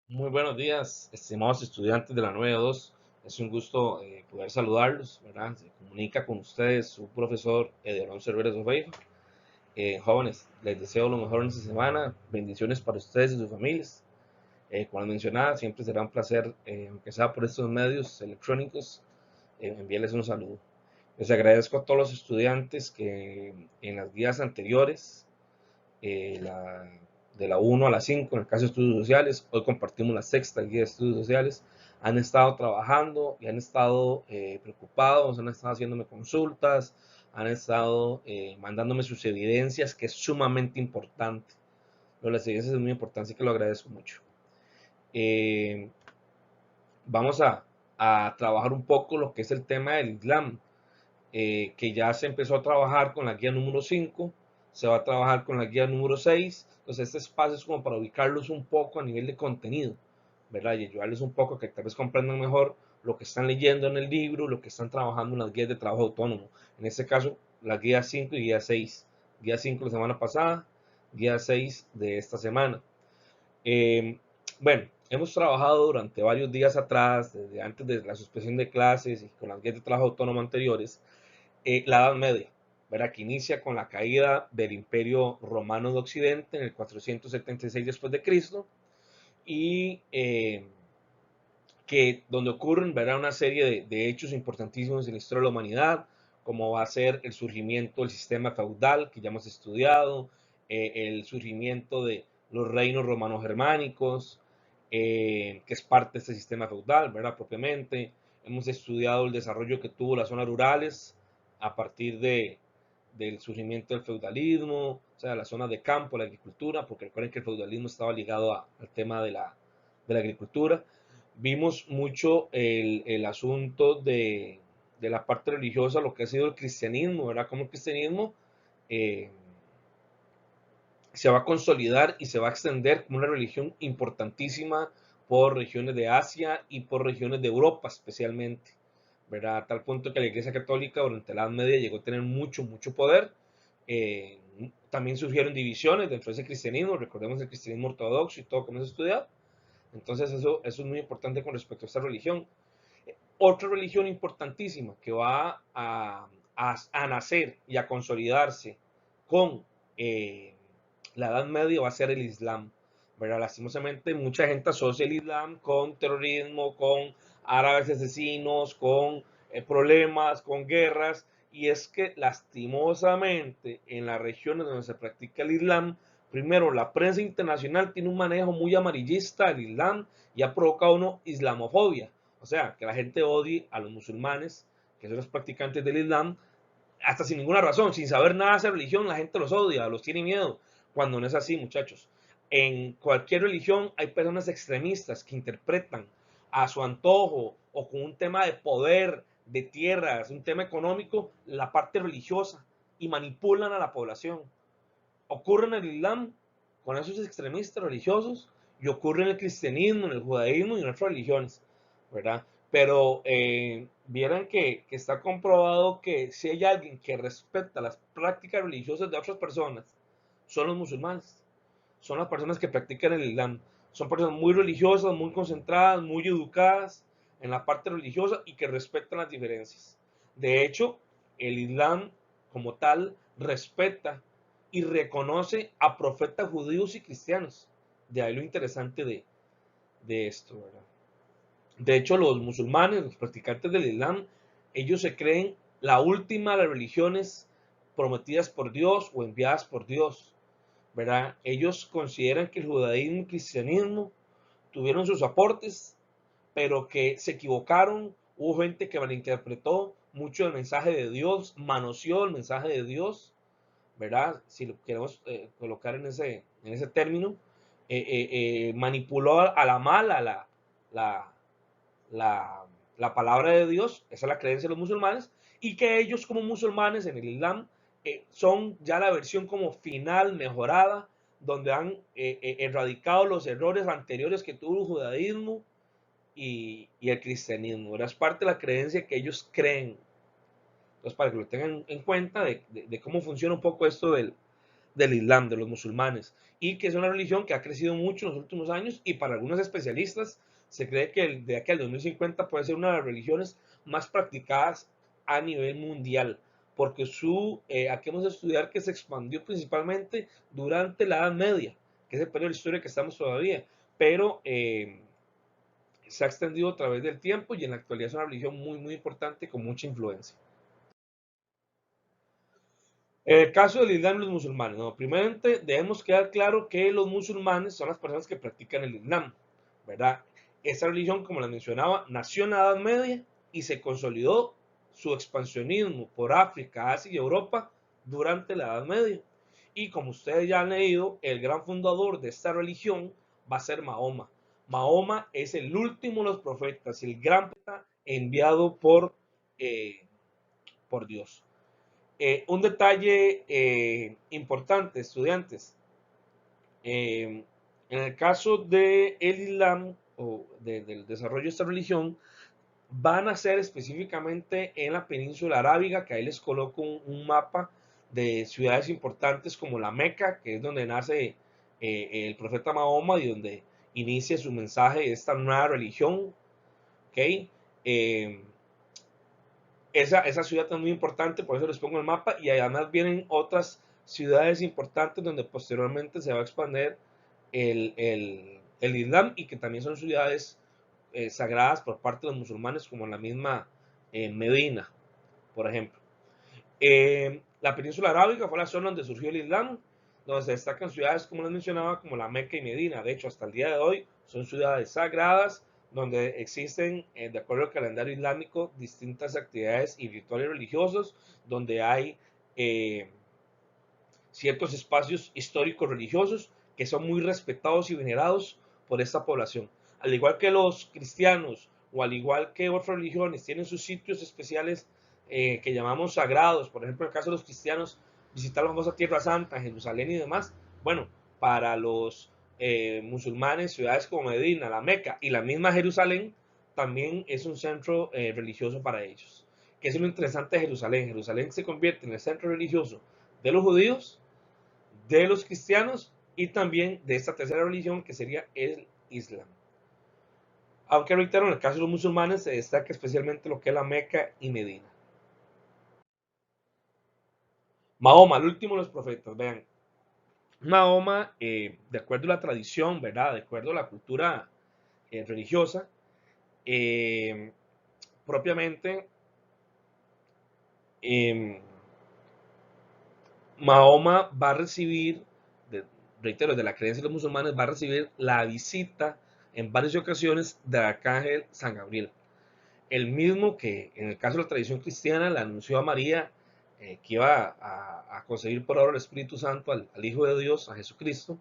Muy buenos días, estimados estudiantes de la 92. Es un gusto poder saludarlos, ¿verdad? Se comunica con ustedes su profesor Ederón Cerveres Ofeijo. Jóvenes, les deseo lo mejor en esta semana. Bendiciones para ustedes y sus familias. Como les mencionaba, siempre será un placer, aunque sea por estos medios electrónicos, enviarles un saludo. Les agradezco a todos los estudiantes que en las guías anteriores, eh, la, de la 1 a la 5 en el caso de estudios sociales. Hoy compartimos la sexta guía de estudios sociales. Han estado trabajando y han estado preocupados, han estado haciéndome consultas, han estado mandándome sus evidencias, que es sumamente importante. Lo de las evidencias es muy importante, así que lo agradezco mucho. Eh, Vamos a trabajar un poco lo que es el tema del Islam, que ya se empezó a trabajar con la guía número 5, se va a trabajar con la guía número 6. Entonces este espacio es como para ubicarlos un poco a nivel de contenido, ¿verdad? Y ayudarles un poco a que tal vez comprendan mejor lo que están leyendo en el libro, lo que están trabajando en las guías de trabajo autónomo. En este caso, la guía 5 y guía 6. Guía 5 la semana pasada, guía 6 de esta semana. Eh, bueno, hemos trabajado durante varios días atrás, desde antes de la suspensión de clases y con las guías de trabajo autónomo anteriores, la Edad Media, ¿verdad? Que inicia con la caída del Imperio Romano de Occidente en el 476 después de Cristo y que donde ocurren, ¿verdad? Una serie de hechos importantísimos en la historia de la humanidad, como va a ser el surgimiento del sistema feudal que ya hemos estudiado, el surgimiento de los reinos romanos-germánicos, que es parte de este sistema feudal, ¿verdad? Propiamente. Hemos estudiado el desarrollo que tuvo las zonas rurales a partir del surgimiento del feudalismo, o sea, las zonas de campo, la agricultura, porque recuerden que el feudalismo estaba ligado al tema de la agricultura. Vimos mucho el asunto de la parte religiosa, lo que ha sido el cristianismo, ¿verdad? Como el cristianismo eh, se va a consolidar y se va a extender como una religión importantísima por regiones de Asia y por regiones de Europa especialmente, ¿verdad? A tal punto que la Iglesia Católica durante la Edad Media llegó a tener mucho, mucho poder. Eh, También surgieron divisiones dentro de ese cristianismo, recordemos el cristianismo ortodoxo y todo que hemos estudiado. Entonces eso es muy importante con respecto a esta religión. Otra religión importantísima que va a nacer y a consolidarse con la Edad Media va a ser el Islam, ¿verdad? Lastimosamente mucha gente asocia el Islam con terrorismo, con árabes asesinos, con problemas, con guerras, y es que lastimosamente en las regiones donde se practica el Islam, primero la prensa internacional tiene un manejo muy amarillista del Islam y ha provocado una islamofobia, o sea, que la gente odie a los musulmanes, que son los practicantes del Islam, hasta sin ninguna razón, sin saber nada de esa religión, la gente los odia, los tiene miedo, cuando no es así, muchachos. En cualquier religión hay personas extremistas que interpretan a su antojo o con un tema de poder, de tierras, un tema económico, la parte religiosa y manipulan a la población. Ocurre en el Islam con esos extremistas religiosos y ocurre en el cristianismo, en el judaísmo y en otras religiones, ¿verdad? Pero vieran que está comprobado que si hay alguien que respeta las prácticas religiosas de otras personas, son los musulmanes, son las personas que practican el Islam. Son personas muy religiosas, muy concentradas, muy educadas en la parte religiosa y que respetan las diferencias. De hecho, el Islam como tal respeta y reconoce a profetas judíos y cristianos. De ahí lo interesante de esto, ¿verdad? De hecho, los musulmanes, los practicantes del Islam, ellos se creen la última de las religiones prometidas por Dios o enviadas por Dios, ¿verdad? Ellos consideran que el judaísmo y el cristianismo tuvieron sus aportes, pero que se equivocaron, hubo gente que malinterpretó mucho el mensaje de Dios, manoseó el mensaje de Dios, ¿verdad? Si lo queremos colocar en ese término, manipuló a la mala la, la, la palabra de Dios, esa es la creencia de los musulmanes, y que ellos como musulmanes en el Islam son ya la versión como final, mejorada, donde han erradicado los errores anteriores que tuvo el judaísmo y el cristianismo. ¿Verdad? Es parte de la creencia que ellos creen. Entonces, para que lo tengan en cuenta de cómo funciona un poco esto del Islam, de los musulmanes, y que es una religión que ha crecido mucho en los últimos años y para algunos especialistas se cree que de aquí al 2050 puede ser una de las religiones más practicadas a nivel mundial, porque aquí vamos a estudiar que se expandió principalmente durante la Edad Media, que es el periodo de la historia que estamos todavía, pero se ha extendido a través del tiempo y en la actualidad es una religión muy, muy importante con mucha influencia. En el caso del Islam y los musulmanes, no, primeramente debemos quedar claro que los musulmanes son las personas que practican el Islam, ¿verdad? Esta religión, como les mencionaba, nació en la Edad Media y se consolidó su expansionismo por África, Asia y Europa durante la Edad Media. Y como ustedes ya han leído, el gran fundador de esta religión va a ser Mahoma. Mahoma es el último de los profetas, el gran profeta enviado por Dios. Un detalle importante, estudiantes, en el caso del Islam o del desarrollo de esta religión, van a ser específicamente en la península arábiga, que ahí les coloco un mapa de ciudades importantes como la Meca, que es donde nace el profeta Mahoma y donde inicia su mensaje de esta nueva religión. ¿Okay? Esa ciudad es muy importante, por eso les pongo el mapa, y además vienen otras ciudades importantes donde posteriormente se va a expandir el Islam y que también son ciudades sagradas por parte de los musulmanes, como la misma Medina, por ejemplo. La península arábiga fue la zona donde surgió el Islam, donde se destacan ciudades, como les mencionaba, como la Meca y Medina. De hecho, hasta el día de hoy son ciudades sagradas, donde existen, de acuerdo al calendario islámico, distintas actividades y rituales religiosos, donde hay ciertos espacios históricos religiosos que son muy respetados y venerados por esta población. Al igual que los cristianos o al igual que otras religiones tienen sus sitios especiales que llamamos sagrados, por ejemplo en el caso de los cristianos visitar la famosa Tierra Santa, Jerusalén y demás, bueno, para los musulmanes ciudades como Medina, la Meca y la misma Jerusalén también es un centro religioso para ellos. ¿Qué es lo interesante de Jerusalén? Jerusalén se convierte en el centro religioso de los judíos, de los cristianos y también de esta tercera religión que sería el Islam. Aunque reitero, en el caso de los musulmanes se destaca especialmente lo que es la Meca y Medina. Mahoma, el último de los profetas, vean. Mahoma, de acuerdo a la tradición, ¿verdad? De acuerdo a la cultura religiosa, eh, propiamente, eh, Mahoma va a recibir, reitero, de la creencia de los musulmanes, va a recibir la visita en varias ocasiones del arcángel San Gabriel. El mismo que en el caso de la tradición cristiana le anunció a María que iba a concebir por ahora el Espíritu Santo al Hijo de Dios, a Jesucristo.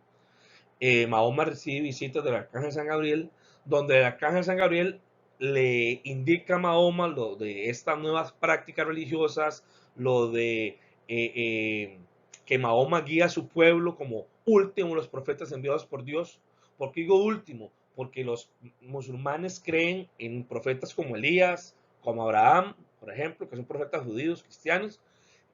Mahoma recibe visitas del arcángel San Gabriel, donde el arcángel San Gabriel le indica a Mahoma lo de estas nuevas prácticas religiosas, lo de que Mahoma guía a su pueblo como último de los profetas enviados por Dios. ¿Por qué digo último? Porque los musulmanes creen en profetas como Elías, como Abraham, por ejemplo, que son profetas judíos, cristianos,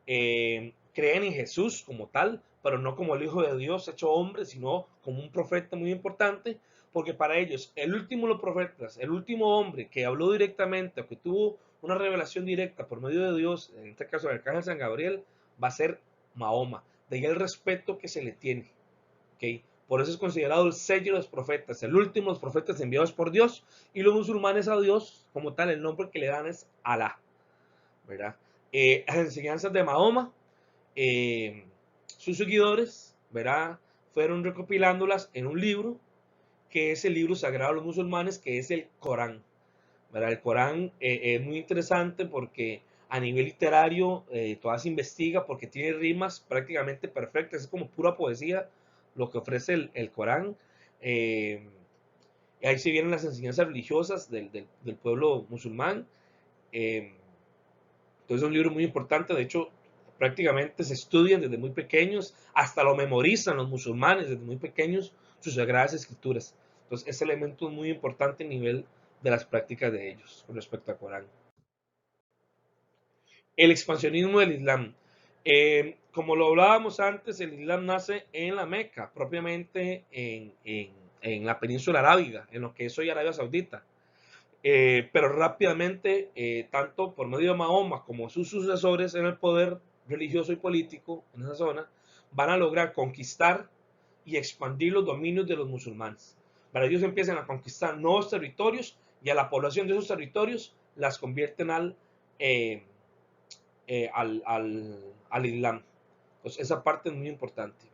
creen en Jesús como tal, pero no como el Hijo de Dios hecho hombre, sino como un profeta muy importante, porque para ellos el último de los profetas, el último hombre que habló directamente o que tuvo una revelación directa por medio de Dios, en este caso el arcángel San Gabriel, va a ser Mahoma. De ahí el respeto que se le tiene. ¿Okay? Por eso es considerado el sello de los profetas, el último de los profetas enviados por Dios, y los musulmanes a Dios, como tal, el nombre que le dan es Alá, ¿verdad? Las enseñanzas de Mahoma, eh, sus seguidores, ¿verdad? Fueron recopilándolas en un libro, que es el libro sagrado de los musulmanes, que es el Corán, ¿verdad? El Corán es muy interesante porque a nivel literario toda se investiga porque tiene rimas prácticamente perfectas, es como pura poesía lo que ofrece el Corán. Eh, ahí se vienen las enseñanzas religiosas del pueblo musulmán. Eh, entonces es un libro muy importante, de hecho prácticamente se estudian desde muy pequeños, hasta lo memorizan los musulmanes desde muy pequeños sus sagradas escrituras. Entonces ese elemento es muy importante a nivel de las prácticas de ellos con respecto al Corán. El expansionismo del Islam. como lo hablábamos antes, el Islam nace en la Meca, propiamente en la península arábiga, en lo que es hoy Arabia Saudita. Pero rápidamente, tanto por medio de Mahoma como sus sucesores en el poder religioso y político en esa zona, van a lograr conquistar y expandir los dominios de los musulmanes. Para ellos empiezan a conquistar nuevos territorios y a la población de esos territorios las convierten al Islam. Entonces, esa parte es muy importante.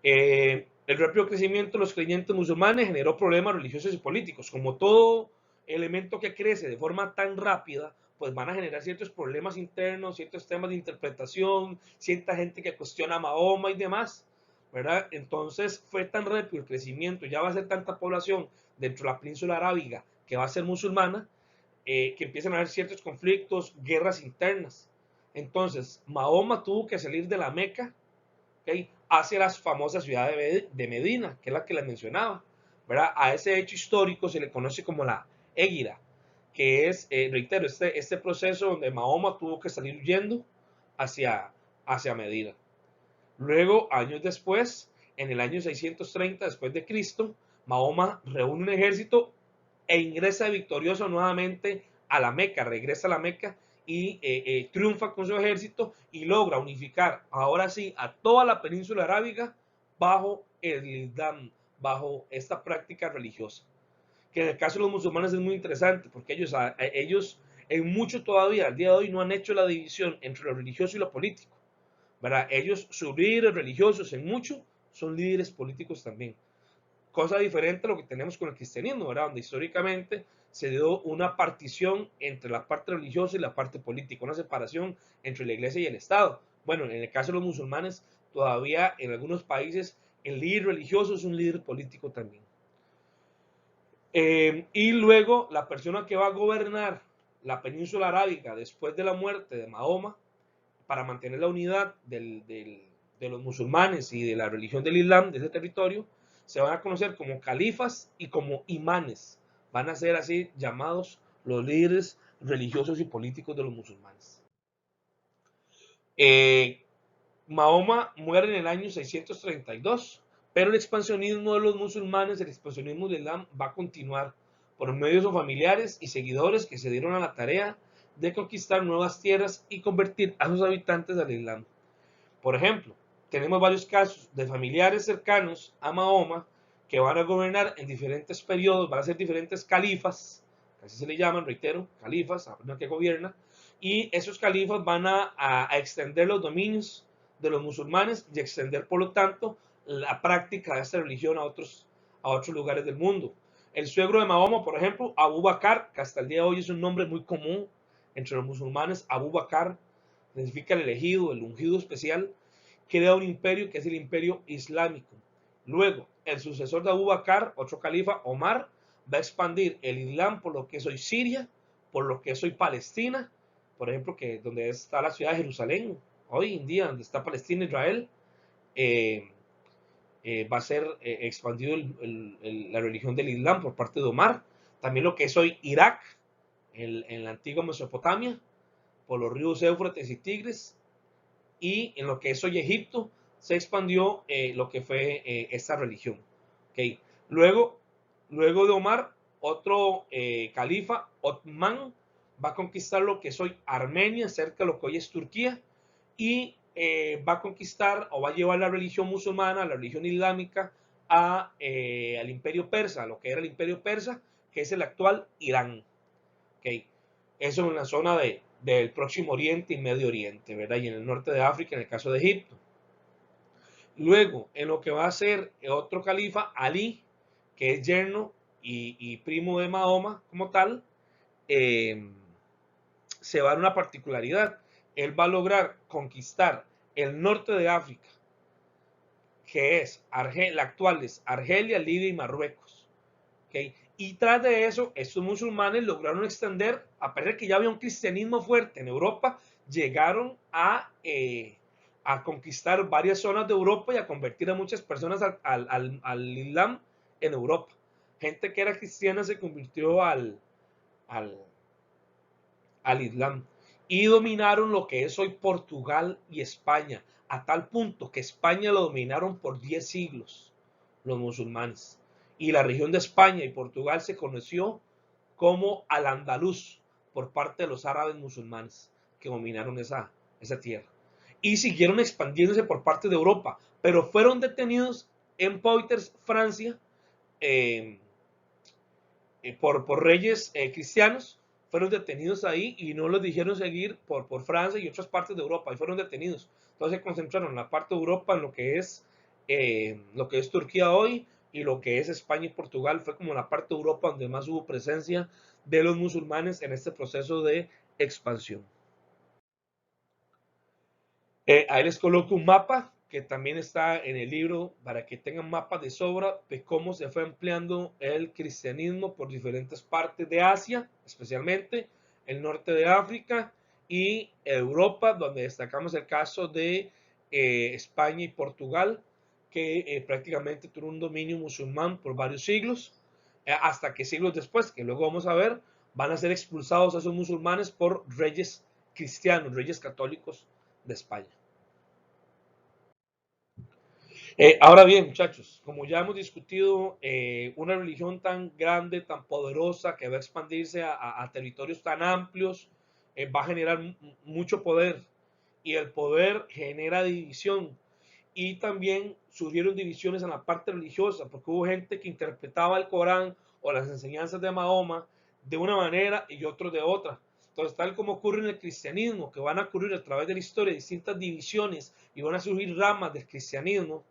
El rápido crecimiento de los creyentes musulmanes generó problemas religiosos y políticos. Como todo elemento que crece de forma tan rápida, pues van a generar ciertos problemas internos, ciertos temas de interpretación, cierta gente que cuestiona a Mahoma y demás, ¿verdad? Entonces fue tan rápido el crecimiento, ya va a ser tanta población dentro de la península arábiga que va a ser musulmana, que empiezan a haber ciertos conflictos, guerras internas. Entonces, Mahoma tuvo que salir de la Meca, ¿okay?, hacia la famosa ciudad de Medina, que es la que les mencionaba, ¿verdad? A ese hecho histórico se le conoce como la Égira, que es, reitero, este proceso donde Mahoma tuvo que salir huyendo hacia Medina. Luego, años después, en el año 630 después de Cristo, Mahoma reúne un ejército e ingresa victorioso nuevamente a la Meca, regresa a la Meca y triunfa con su ejército y logra unificar ahora sí a toda la península arábiga bajo el Islam, bajo esta práctica religiosa. Que en el caso de los musulmanes es muy interesante porque ellos en mucho todavía al día de hoy no han hecho la división entre lo religioso y lo político, ¿verdad? Ellos, sus líderes religiosos en mucho son líderes políticos también. Cosa diferente a lo que tenemos con el cristianismo, ¿verdad? Donde históricamente se dio una partición entre la parte religiosa y la parte política, una separación entre la iglesia y el Estado. Bueno, en el caso de los musulmanes, todavía en algunos países el líder religioso es un líder político también. Y luego la persona que va a gobernar la península arábiga después de la muerte de Mahoma, para mantener la unidad de los musulmanes y de la religión del Islam de ese territorio, se van a conocer como califas y como imanes. Van a ser así llamados los líderes religiosos y políticos de los musulmanes. Eh, Mahoma muere en el año 632, pero el expansionismo de los musulmanes, el expansionismo del Islam, va a continuar por medio de sus familiares y seguidores que se dieron a la tarea de conquistar nuevas tierras y convertir a sus habitantes al Islam. Por ejemplo, tenemos varios casos de familiares cercanos a Mahoma que van a gobernar en diferentes periodos, van a ser diferentes califas, así se le llaman, reitero, califas, la persona que gobierna, y esos califas van a extender los dominios de los musulmanes y extender, por lo tanto, la práctica de esta religión a otros lugares del mundo. El suegro de Mahoma, por ejemplo, Abu Bakr, que hasta el día de hoy es un nombre muy común entre los musulmanes, Abu Bakr significa el elegido, el ungido especial, crea un imperio que es el imperio islámico. Luego, el sucesor de Abu Bakr, otro califa, Omar, va a expandir el Islam por lo que es hoy Siria, por lo que es hoy Palestina, por ejemplo, que donde está la ciudad de Jerusalén, hoy en día, donde está Palestina, Israel, va a ser expandido la religión del Islam por parte de Omar. También lo que es hoy Irak, en la antigua Mesopotamia, por los ríos Éufrates y Tigres, y en lo que es hoy Egipto se expandió lo que fue esta religión. ¿Okay? Luego de Omar, otro califa, Otmán, va a conquistar lo que es hoy Armenia, cerca de lo que hoy es Turquía, y va a conquistar o va a llevar la religión musulmana, la religión islámica, al imperio persa, lo que era el imperio persa, que es el actual Irán. ¿Okay? Eso en la zona del Próximo Oriente y Medio Oriente, ¿verdad? Y en el norte de África, en el caso de Egipto. Luego, en lo que va a ser otro califa, Ali, que es yerno y primo de Mahoma como tal, se va a dar una particularidad. Él va a lograr conquistar el norte de África, que es la actual es Argelia, Libia y Marruecos. ¿Okay? Y tras de eso, estos musulmanes lograron extender, a pesar de que ya había un cristianismo fuerte en Europa, llegaron a conquistar varias zonas de Europa y a convertir a muchas personas al Islam en Europa. Gente que era cristiana se convirtió al Islam. y dominaron lo que es hoy Portugal y España, a tal punto que España lo dominaron por 10 siglos los musulmanes. Y la región de España y Portugal se conoció como Al-Andalus por parte de los árabes musulmanes que dominaron esa tierra. Y siguieron expandiéndose por parte de Europa, pero fueron detenidos en Poitiers, Francia, eh, por reyes cristianos. Fueron detenidos ahí y no los dijeron seguir por Francia y otras partes de Europa, y fueron detenidos. Entonces se concentraron en la parte de Europa, en lo que es Turquía hoy, y lo que es España y Portugal fue como la parte de Europa donde más hubo presencia de los musulmanes en este proceso de expansión. Ahí les coloco un mapa que también está en el libro para que tengan mapas de sobra de cómo se fue ampliando el cristianismo por diferentes partes de Asia, especialmente el norte de África y Europa, donde destacamos el caso de España y Portugal, que prácticamente tuvo un dominio musulmán por varios siglos, hasta que siglos después, que luego vamos a ver, van a ser expulsados a esos musulmanes por reyes cristianos, reyes católicos de España. Ahora bien, muchachos, como ya hemos discutido, una religión tan grande, tan poderosa, que va a expandirse a territorios tan amplios, va a generar mucho poder, y el poder genera división. Y también surgieron divisiones en la parte religiosa, porque hubo gente que interpretaba el Corán o las enseñanzas de Mahoma de una manera y otros de otra. Entonces, tal como ocurre en el cristianismo, que van a ocurrir a través de la historia distintas divisiones y van a surgir ramas del cristianismo,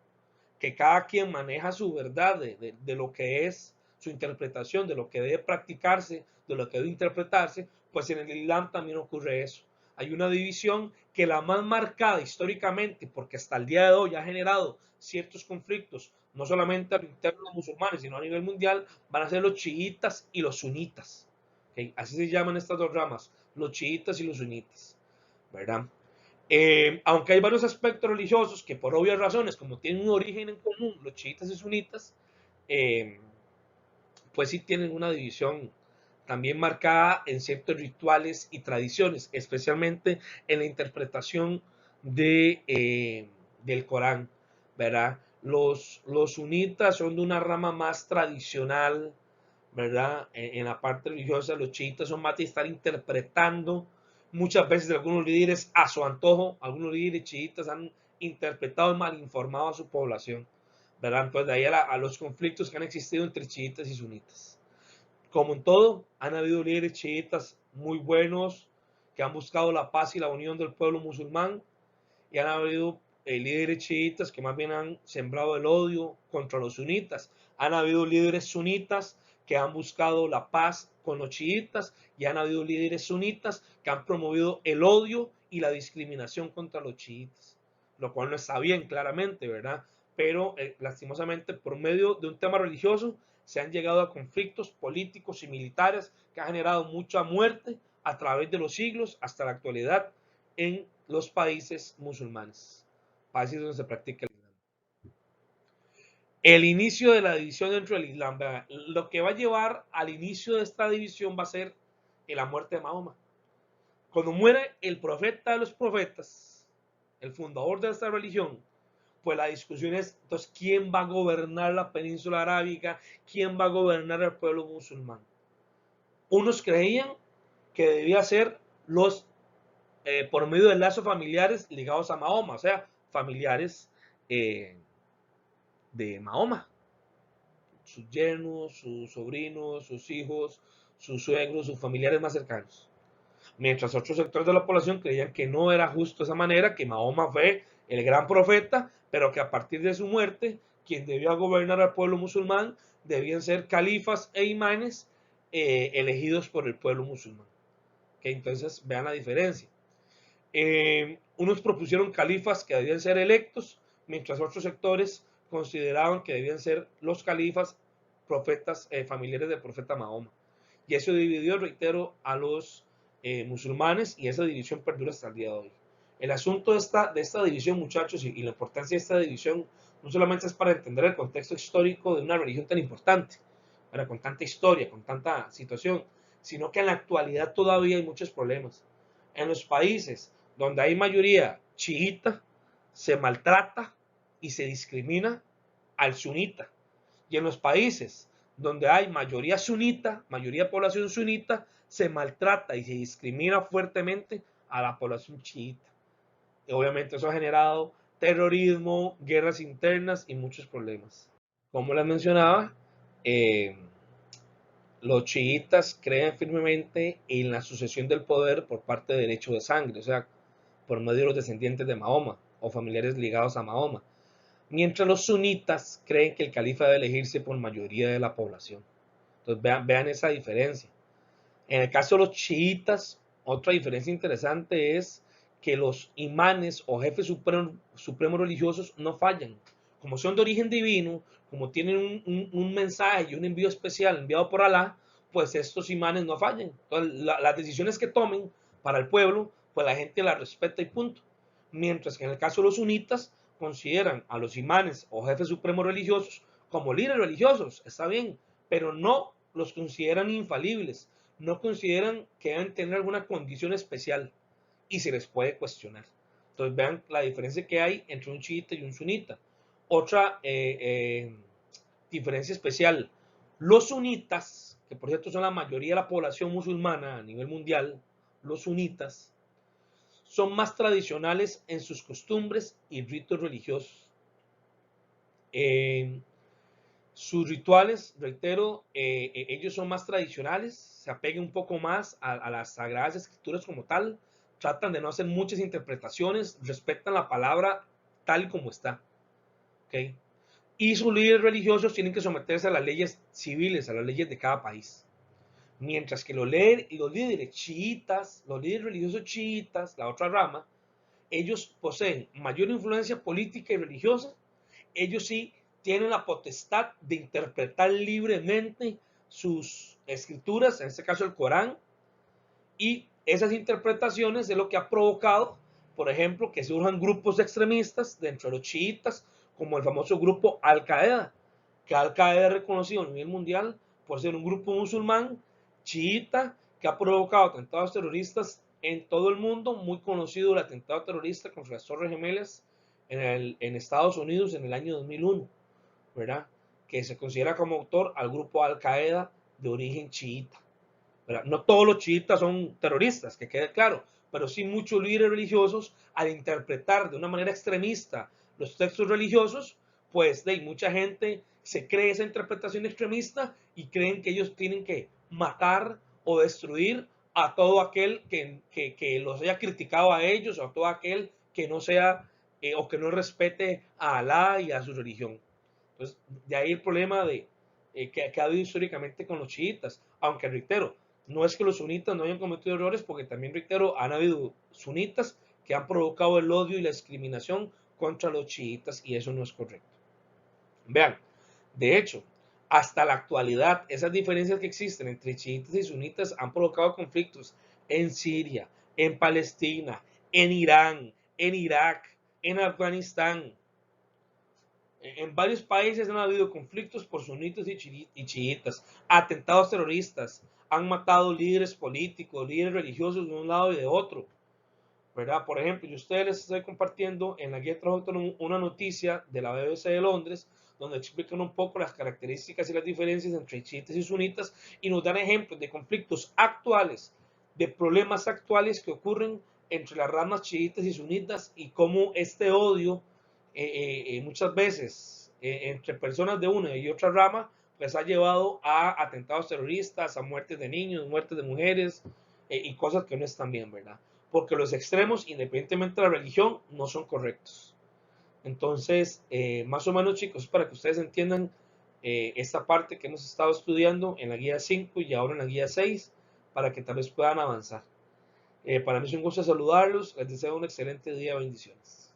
que cada quien maneja su verdad de lo que es su interpretación, de lo que debe practicarse, de lo que debe interpretarse, pues en el Islam también ocurre eso. Hay una división que la más marcada históricamente, porque hasta el día de hoy ha generado ciertos conflictos, no solamente a lo interno de los musulmanes, sino a nivel mundial, van a ser los chiitas y los sunitas. ¿Okay? Así se llaman estas dos ramas, los chiitas y los sunitas, ¿verdad? Aunque hay varios aspectos religiosos que por obvias razones, como tienen un origen en común, los chiitas y sunitas, eh, pues sí tienen una división también marcada en ciertos rituales y tradiciones, especialmente en la interpretación del Corán, ¿verdad? Los sunitas son de una rama más tradicional, ¿verdad? En la parte religiosa, los chiitas son más de estar interpretando muchas veces algunos líderes a su antojo. Algunos líderes chiitas han interpretado y mal informado a su población, ¿verdad? Entonces de ahí a los conflictos que han existido entre chiitas y sunitas. Como en todo, han habido líderes chiitas muy buenos que han buscado la paz y la unión del pueblo musulmán, y han habido líderes chiitas que más bien han sembrado el odio contra los sunitas. Han habido líderes sunitas que han buscado la paz con los chiitas, y han habido líderes sunitas que han promovido el odio y la discriminación contra los chiitas, lo cual no está bien, claramente, ¿verdad? Pero lastimosamente, por medio de un tema religioso, se han llegado a conflictos políticos y militares que han generado mucha muerte a través de los siglos hasta la actualidad en los países musulmanes, países donde se practica el Islam. El inicio de la división dentro del Islam, ¿verdad? Lo que va a llevar al inicio de esta división va a ser la muerte de Mahoma. Cuando muere el profeta de los profetas, el fundador de esta religión, pues la discusión es, entonces, ¿quién va a gobernar la península arábiga? ¿Quién va a gobernar el pueblo musulmán? Unos creían que debía ser por medio de lazos familiares ligados a Mahoma, o sea, familiares eh, de Mahoma, sus yernos, sus sobrinos, sus hijos, sus suegros, sus familiares más cercanos. Mientras otros sectores de la población creían que no era justo esa manera, que Mahoma fue el gran profeta, pero que a partir de su muerte, quien debía gobernar al pueblo musulmán debían ser califas e imanes elegidos por el pueblo musulmán. ¿Okay? Entonces, vean la diferencia. Unos propusieron califas que debían ser electos, mientras otros sectores consideraban que debían ser los califas profetas familiares del profeta Mahoma. Y eso dividió, reitero, a los musulmanes, y esa división perdura hasta el día de hoy. El asunto de esta división, muchachos, y la importancia de esta división no solamente es para entender el contexto histórico de una religión tan importante, ¿verdad? Con tanta historia, con tanta situación, sino que en la actualidad todavía hay muchos problemas. En los países donde hay mayoría chiita, se maltrata y se discrimina al sunita. Y en los países donde hay mayoría sunita, mayoría de población sunita, se maltrata y se discrimina fuertemente a la población chiita. Y obviamente eso ha generado terrorismo, guerras internas y muchos problemas. Como les mencionaba, eh, los chiitas creen firmemente en la sucesión del poder por parte de derecho de sangre, o sea, por medio de los descendientes de Mahoma o familiares ligados a Mahoma, mientras los sunitas creen que el califa debe elegirse por mayoría de la población. Entonces vean esa diferencia. En el caso de los chiitas, otra diferencia interesante es que los imanes o jefes supremos religiosos no fallan. Como son de origen divino, como tienen un mensaje y un envío especial enviado por Alá, pues estos imanes no fallan. Entonces, las decisiones que tomen para el pueblo, pues la gente las respeta y punto. Mientras que en el caso de los sunitas, consideran a los imanes o jefes supremos religiosos como líderes religiosos, está bien, pero no los consideran infalibles, no consideran que deben tener alguna condición especial y se les puede cuestionar. Entonces vean la diferencia que hay entre un chiita y un sunita. Otra diferencia especial, los sunitas, que por cierto son la mayoría de la población musulmana a nivel mundial, los sunitas son más tradicionales en sus costumbres y ritos religiosos. Sus rituales, reitero, ellos son más tradicionales, se apegan un poco más a las sagradas escrituras como tal, tratan de no hacer muchas interpretaciones, respetan la palabra tal como está. ¿Okay? Y sus líderes religiosos tienen que someterse a las leyes civiles, a las leyes de cada país. Mientras que los líderes chiitas, los líderes religiosos chiitas, la otra rama, ellos poseen mayor influencia política y religiosa, ellos sí tienen la potestad de interpretar libremente sus escrituras, en este caso el Corán, y esas interpretaciones es lo que ha provocado, por ejemplo, que surjan grupos extremistas dentro de los chiitas, como el famoso grupo Al-Qaeda, que Al-Qaeda es reconocido a nivel mundial por ser un grupo musulmán chiita que ha provocado atentados terroristas en todo el mundo, muy conocido el atentado terrorista contra las Torres Gemelas en Estados Unidos en el año 2001, ¿verdad? Que se considera como autor al grupo Al-Qaeda de origen chiita. ¿Verdad? No todos los chiitas son terroristas, que quede claro, pero sí muchos líderes religiosos al interpretar de una manera extremista los textos religiosos, pues de mucha gente se cree esa interpretación extremista y creen que ellos tienen que matar o destruir a todo aquel que los haya criticado a ellos o a todo aquel que no sea o que no respete a Alá y a su religión. Entonces, de ahí el problema que ha habido históricamente con los chiitas, aunque reitero, no es que los sunitas no hayan cometido errores, porque también reitero, han habido sunitas que han provocado el odio y la discriminación contra los chiitas y eso no es correcto. Vean, de hecho, hasta la actualidad, esas diferencias que existen entre chiitas y sunitas han provocado conflictos en Siria, en Palestina, en Irán, en Irak, en Afganistán. En varios países han habido conflictos por sunitas y chiitas, atentados terroristas, han matado líderes políticos, líderes religiosos de un lado y de otro, ¿verdad? Por ejemplo, yo a ustedes les estoy compartiendo en la guía de trabajo una noticia de la BBC de Londres, donde explican un poco las características y las diferencias entre chiitas y sunitas y nos dan ejemplos de conflictos actuales, de problemas actuales que ocurren entre las ramas chiitas y sunitas y cómo este odio muchas veces entre personas de una y otra rama, pues ha llevado a atentados terroristas, a muertes de niños, muertes de mujeres y cosas que no están bien, ¿verdad? Porque los extremos, independientemente de la religión, no son correctos. Entonces, más o menos, chicos, para que ustedes entiendan esta parte que hemos estado estudiando en la guía 5 y ahora en la guía 6, para que tal vez puedan avanzar. Para mí es un gusto saludarlos, les deseo un excelente día, bendiciones.